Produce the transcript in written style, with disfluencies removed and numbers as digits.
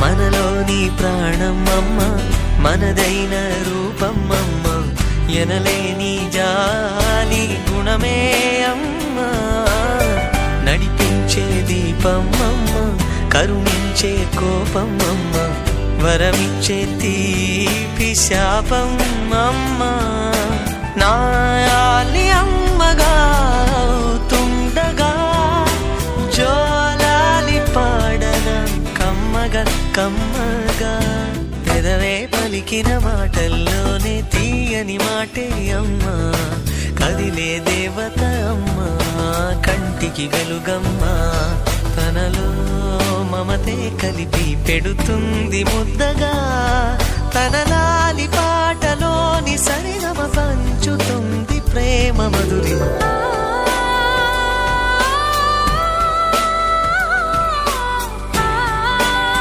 మనలోని ప్రాణం అమ్మ, మనదైన రూపం అమ్మ, ఎనలేని జాలి గుణమే అమ్మ. నడిపించే దీపం అమ్మ, కరుణించే కోపం అమ్మ, వరమిచ్చే తీపి శాపం అమ్మ. నాయాలి అమ్మగా అవుతుండగా జోలాలి పాడన కమ్మగా కమ్మగా. పెదవే పలికిన మాటల్లోనే తీయని మాటే అమ్మా, కదిలే దేవత అమ్మా, కంటికి వెలుగమ్మా. తనలో మమతే కలిపి పెడుతుంది ముద్దగా, తన లాలి పాటలోని సరిగమ పంచుతుంది ప్రేమ మధురిమ.